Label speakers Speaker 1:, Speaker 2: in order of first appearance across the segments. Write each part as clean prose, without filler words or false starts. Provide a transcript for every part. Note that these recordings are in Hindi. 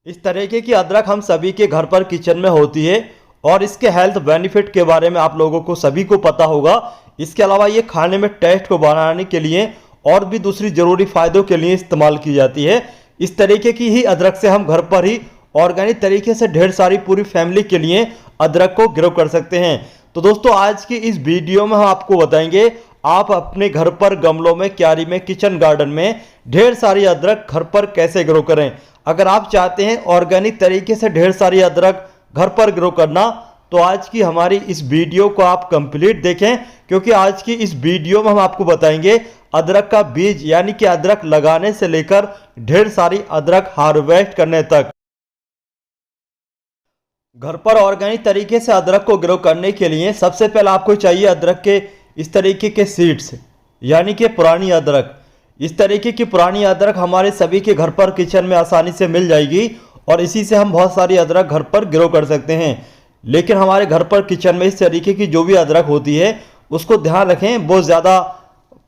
Speaker 1: इस तरीके की अदरक हम सभी के घर पर किचन में होती है और इसके हेल्थ बेनिफिट के बारे में आप लोगों को सभी को पता होगा। इसके अलावा ये खाने में टेस्ट को बढ़ाने के लिए और भी दूसरी ज़रूरी फ़ायदों के लिए इस्तेमाल की जाती है। इस तरीके की ही अदरक से हम घर पर ही ऑर्गेनिक तरीके से ढेर सारी पूरी फैमिली के लिए अदरक को ग्रो कर सकते हैं। तो दोस्तों आज की इस वीडियो में हम आपको बताएंगे आप अपने घर पर गमलों में, क्यारी में, किचन गार्डन में ढेर सारी अदरक घर पर कैसे ग्रो करें। अगर आप चाहते हैं ऑर्गेनिक तरीके से ढेर सारी अदरक घर पर ग्रो करना तो आज की हमारी इस वीडियो को आप कंप्लीट देखें, क्योंकि आज की इस वीडियो में हम आपको बताएंगे अदरक का बीज यानी कि अदरक लगाने से लेकर ढेर सारी अदरक हार्वेस्ट करने तक। घर पर ऑर्गेनिक तरीके से अदरक को ग्रो करने के लिए सबसे पहले आपको चाहिए अदरक के इस तरीके के सीड्स यानी कि पुरानी अदरक। इस तरीके की पुरानी अदरक हमारे सभी के घर पर किचन में आसानी से मिल जाएगी और इसी से हम बहुत सारी अदरक घर पर ग्रो कर सकते हैं। लेकिन हमारे घर पर किचन में इस तरीके की जो भी अदरक होती है उसको ध्यान रखें, बहुत ज़्यादा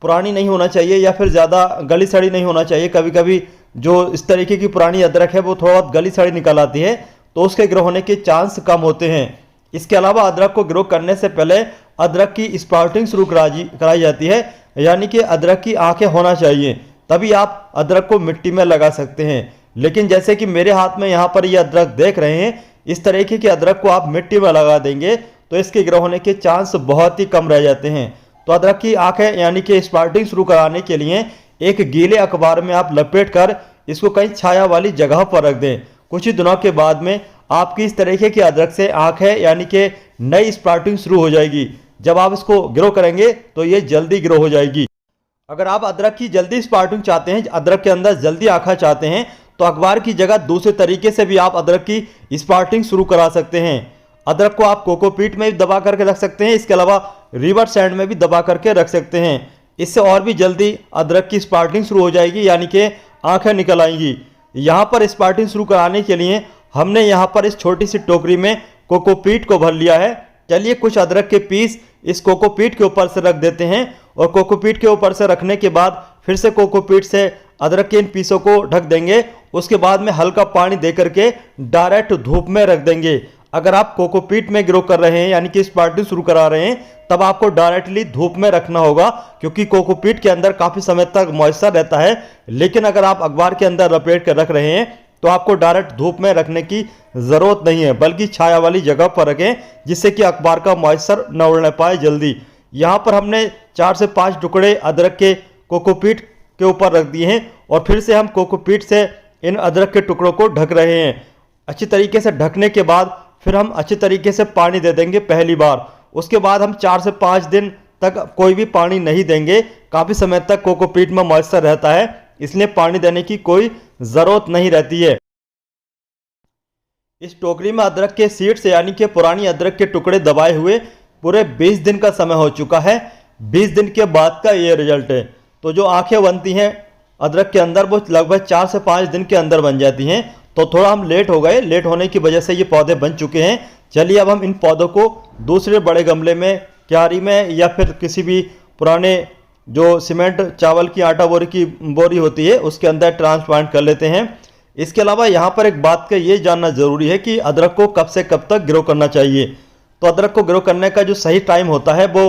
Speaker 1: पुरानी नहीं होना चाहिए या फिर ज़्यादा गली सड़ी नहीं होना चाहिए। कभी कभी जो इस तरीके की पुरानी अदरक है वो थोड़ा बहुत गली सड़ी निकल आती है तो उसके ग्रो होने के चांस कम होते हैं। इसके अलावा अदरक को ग्रो करने से पहले अदरक की स्प्राउटिंग शुरू कराई जाती है, यानी कि अदरक की आंखें होना चाहिए, तभी आप अदरक को मिट्टी में लगा सकते हैं। लेकिन जैसे कि मेरे हाथ में यहाँ पर ये अदरक देख रहे हैं, इस तरीके के अदरक को आप मिट्टी में लगा देंगे तो इसके ग्रो होने के चांस बहुत ही कम रह जाते हैं। तो अदरक की आंखें यानी कि स्प्राउटिंग शुरू कराने के लिए एक गीले अखबार में आप लपेट कर इसको कहीं छाया वाली जगह पर रख दें। कुछ ही दिनों के बाद में आपकी इस तरीके की अदरक से आंखें यानी कि नई स्प्राउटिंग शुरू हो जाएगी। जब आप इसको ग्रो करेंगे तो ये जल्दी ग्रो हो जाएगी। अगर आप अदरक की जल्दी स्प्राउटिंग चाहते हैं, अदरक के अंदर जल्दी आंखा चाहते हैं, तो अखबार की जगह दूसरे तरीके से भी आप अदरक की स्प्राउटिंग शुरू करा सकते हैं। अदरक को आप कोकोपीट में भी दबा करके रख सकते हैं, इसके अलावा रिवर सैंड में भी दबा करके रख सकते हैं। इससे और भी जल्दी अदरक की स्प्राउटिंग शुरू हो जाएगी यानी कि आंखें निकल आएंगी। यहाँ पर स्प्राउटिंग शुरू कराने के लिए हमने यहाँ पर इस छोटी सी टोकरी में कोकोपीट को भर लिया है। चलिए कुछ अदरक के पीस इस कोकोपीट के ऊपर से रख देते हैं और कोकोपीट के ऊपर से रखने के बाद फिर से कोकोपीट से अदरक के इन पीसों को ढक देंगे। उसके बाद में हल्का पानी दे करके डायरेक्ट धूप में रख देंगे। अगर आप कोकोपीट में ग्रो कर रहे हैं यानी कि स्प्राउटिंग शुरू करा रहे हैं तब आपको डायरेक्टली धूप में रखना होगा, क्योंकि कोकोपीट के अंदर काफ़ी समय तक मॉइस्चर रहता है। लेकिन अगर आप अखबार के अंदर लपेट कर रख रहे हैं तो आपको डायरेक्ट धूप में रखने की ज़रूरत नहीं है, बल्कि छाया वाली जगह पर रखें जिससे कि अखबार का मॉइस्चर न उड़ने पाए जल्दी। यहाँ पर हमने 4 से 5 टुकड़े अदरक के कोकोपीट के ऊपर रख दिए हैं और फिर से हम कोकोपीट से इन अदरक के टुकड़ों को ढक रहे हैं। अच्छी तरीके से ढकने के बाद फिर हम अच्छी तरीके से पानी दे देंगे पहली बार। उसके बाद हम 4 से 5 दिन तक कोई भी पानी नहीं देंगे। काफ़ी समय तक कोकोपीट में मॉइस्चर रहता है, इसलिए पानी देने की कोई ज़रूरत नहीं रहती है। इस टोकरी में अदरक के सीड्स यानी कि पुरानी अदरक के टुकड़े दबाए हुए पूरे 20 दिन का समय हो चुका है। 20 दिन के बाद का ये रिजल्ट है। तो जो आंखें बनती हैं अदरक के अंदर वो लगभग 4 से 5 दिन के अंदर बन जाती हैं। तो थोड़ा हम लेट हो गए, लेट होने की वजह से ये पौधे बन चुके हैं। चलिए अब हम इन पौधों को दूसरे बड़े गमले में, क्यारी में या फिर किसी भी पुराने जो सीमेंट चावल की आटा बोरी की बोरी होती है उसके अंदर ट्रांसप्लांट कर लेते हैं। इसके अलावा यहाँ पर एक बात का ये जानना ज़रूरी है कि अदरक को कब से कब तक ग्रो करना चाहिए। तो अदरक को ग्रो करने का जो सही टाइम होता है वो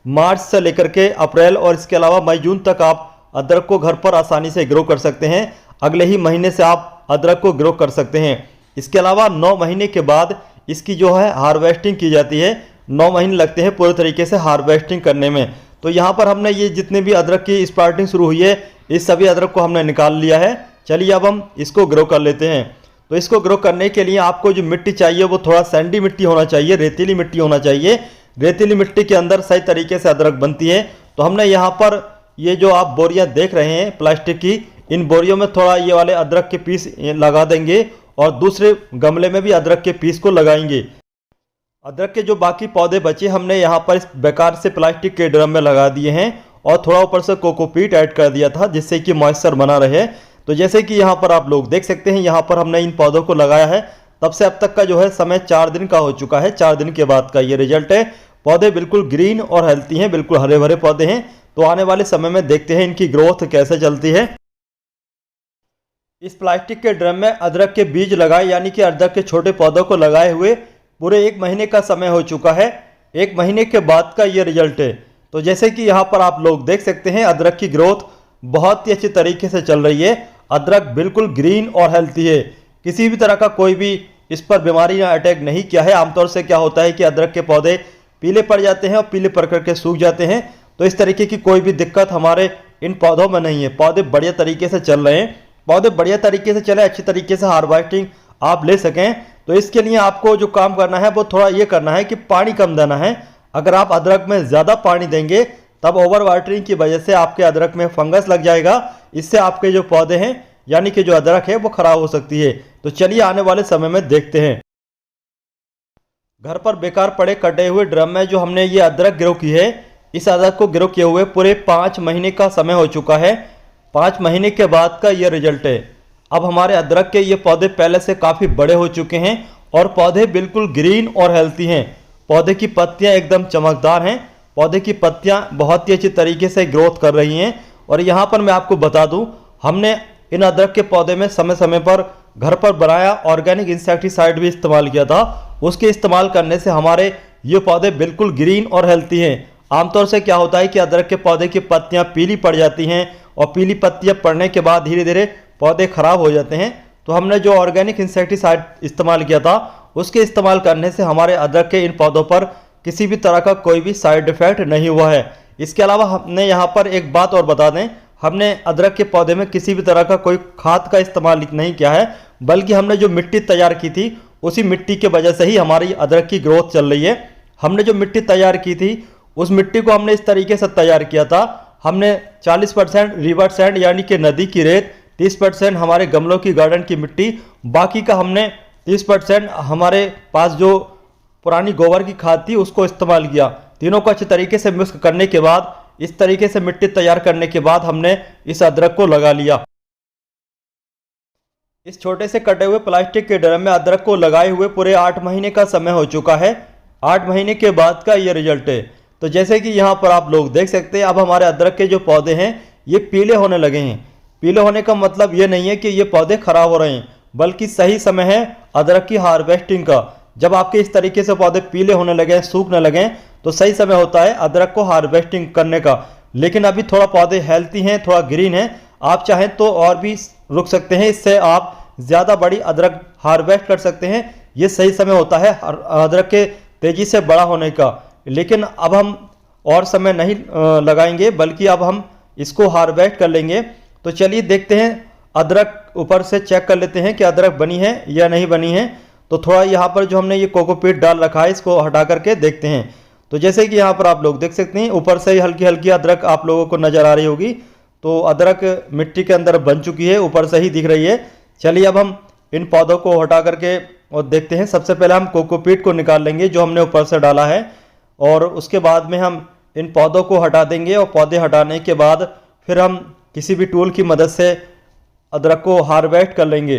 Speaker 1: मार्च से लेकर के अप्रैल और इसके अलावा मई जून तक आप अदरक को घर पर आसानी से ग्रो कर सकते हैं। अगले ही महीने से आप अदरक को ग्रो कर सकते हैं। इसके अलावा 9 महीने के बाद इसकी जो है हार्वेस्टिंग की जाती है। 9 महीने लगते हैं पूरे तरीके से हार्वेस्टिंग करने में। तो यहाँ पर हमने ये जितने भी अदरक की स्प्राउटिंग शुरू हुई है इस सभी अदरक को हमने निकाल लिया है। चलिए अब हम इसको ग्रो कर लेते हैं। तो इसको ग्रो करने के लिए आपको जो मिट्टी चाहिए वो थोड़ा सैंडी मिट्टी होना चाहिए, रेतीली मिट्टी होना चाहिए। रेतीली मिट्टी के अंदर सही तरीके से अदरक बनती है। तो हमने यहाँ पर ये जो आप बोरियाँ देख रहे हैं प्लास्टिक की, इन बोरियों में थोड़ा ये वाले अदरक के पीस लगा देंगे और दूसरे गमले में भी अदरक के पीस को लगाएंगे। अदरक के जो बाकी पौधे बचे हमने यहाँ पर इस बेकार से प्लास्टिक के ड्रम में लगा दिए हैं और थोड़ा ऊपर से कोकोपीट ऐड कर दिया था जिससे कि मॉइस्चर बना रहे। तो जैसे कि यहाँ पर आप लोग देख सकते हैं, यहाँ पर हमने इन पौधों को लगाया है, तब से अब तक का जो है समय 4 दिन का हो चुका है। 4 दिन के बाद का ये रिजल्ट है। पौधे बिल्कुल ग्रीन और हेल्थी हैं, बिल्कुल हरे भरे पौधे हैं। तो आने वाले समय में देखते हैं इनकी ग्रोथ कैसे चलती है। इस प्लास्टिक के ड्रम में अदरक के बीज लगाए यानी कि अदरक के छोटे पौधों को लगाए हुए पूरे 1 महीने का समय हो चुका है। 1 महीने के बाद का ये रिजल्ट है। तो जैसे कि यहाँ पर आप लोग देख सकते हैं अदरक की ग्रोथ बहुत ही अच्छी तरीके से चल रही है। अदरक बिल्कुल ग्रीन और हेल्थी है। किसी भी तरह का कोई भी इस पर बीमारी या अटैक नहीं किया है। आमतौर से क्या होता है कि अदरक के पौधे पीले पड़ जाते हैं और पीले पड़ करके सूख जाते हैं। तो इस तरीके की कोई भी दिक्कत हमारे इन पौधों में नहीं है। पौधे बढ़िया तरीके से चल रहे हैं। पौधे बढ़िया तरीके से चले, अच्छी तरीके से हार्वेस्टिंग आप ले सकें, तो इसके लिए आपको जो काम करना है वो थोड़ा ये करना है कि पानी कम देना है। अगर आप अदरक में ज़्यादा पानी देंगे तब ओवर वाटरिंग की वजह से आपके अदरक में फंगस लग जाएगा। इससे आपके जो पौधे हैं यानी कि जो अदरक है वो खराब हो सकती है। तो चलिए आने वाले समय में देखते हैं। घर पर बेकार पड़े कटे हुए ड्रम में जो हमने ये अदरक ग्रो की है, इस अदरक को ग्रो किए हुए पूरे 5 महीने का समय हो चुका है। 5 महीने के बाद का ये रिजल्ट है। अब हमारे अदरक के ये पौधे पहले से काफ़ी बड़े हो चुके हैं और पौधे बिल्कुल ग्रीन और हेल्थी हैं। पौधे की पत्तियां एकदम चमकदार हैं। पौधे की पत्तियां बहुत ही अच्छी तरीके से ग्रोथ कर रही हैं। और यहाँ पर मैं आपको बता दूं, हमने इन अदरक के पौधे में समय समय पर घर पर बनाया ऑर्गेनिक इंसेक्टिसाइड भी इस्तेमाल किया था। उसके इस्तेमाल करने से हमारे ये पौधे बिल्कुल ग्रीन और हेल्थी हैं। आमतौर से क्या होता है कि अदरक के पौधे की पत्तियां पीली पड़ जाती हैं और पीली पत्तियां पड़ने के बाद धीरे धीरे पौधे खराब हो जाते हैं। तो हमने जो ऑर्गेनिक इंसेक्टिसाइड इस्तेमाल किया था उसके इस्तेमाल करने से हमारे अदरक के इन पौधों पर किसी भी तरह का कोई भी साइड इफेक्ट नहीं हुआ है। इसके अलावा हमने यहाँ पर एक बात और बता दें, हमने अदरक के पौधे में किसी भी तरह का कोई खाद का इस्तेमाल नहीं किया है, बल्कि हमने जो मिट्टी तैयार की थी उसी मिट्टी के वजह से ही हमारी अदरक की ग्रोथ चल रही है। हमने जो मिट्टी तैयार की थी उस मिट्टी को हमने इस तरीके से तैयार किया था। हमने 40% रिवर सैंड यानी कि नदी की रेत, 30% हमारे गमलों की गार्डन की मिट्टी, बाकी का हमने 30% हमारे पास जो पुरानी गोबर की खाद थी उसको इस्तेमाल किया। तीनों को अच्छे तरीके से मिक्स करने के बाद, इस तरीके से मिट्टी तैयार करने के बाद हमने इस अदरक को लगा लिया। इस छोटे से कटे हुए प्लास्टिक के ड्रम में अदरक को लगाए हुए पूरे 8 महीने का समय हो चुका है। 8 महीने के बाद का ये रिजल्ट है। तो जैसे कि यहाँ पर आप लोग देख सकते हैं, अब हमारे अदरक के जो पौधे हैं ये पीले होने लगे हैं। पीले होने का मतलब ये नहीं है कि ये पौधे खराब हो रहे हैं, बल्कि सही समय है अदरक की हार्वेस्टिंग का। जब आपके इस तरीके से पौधे पीले होने लगे, सूखने लगे, तो सही समय होता है अदरक को हार्वेस्टिंग करने का। लेकिन अभी थोड़ा पौधे हेल्थी हैं, थोड़ा ग्रीन है, आप चाहें तो और भी रुक सकते हैं। इससे आप ज़्यादा बड़ी अदरक हार्वेस्ट कर सकते हैं। ये सही समय होता है अदरक के तेज़ी से बड़ा होने का। लेकिन अब हम और समय नहीं लगाएंगे, बल्कि अब हम इसको हार्वेस्ट कर लेंगे। तो चलिए देखते हैं, अदरक ऊपर से चेक कर लेते हैं कि अदरक बनी है या नहीं बनी है। तो थोड़ा यहाँ पर जो हमने ये कोकोपीट डाल रखा है इसको हटा करके देखते हैं। तो जैसे कि यहाँ पर आप लोग देख सकते हैं ऊपर से हल्की हल्की अदरक आप लोगों को नज़र आ रही होगी। तो अदरक मिट्टी के अंदर बन चुकी है, ऊपर से ही दिख रही है। चलिए अब हम इन पौधों को हटा करके और देखते हैं। सबसे पहले हम कोकोपीट को निकाल लेंगे जो हमने ऊपर से डाला है, और उसके बाद में हम इन पौधों को हटा देंगे। और पौधे हटाने के बाद फिर हम किसी भी टूल की मदद से अदरक को हार्वेस्ट कर लेंगे।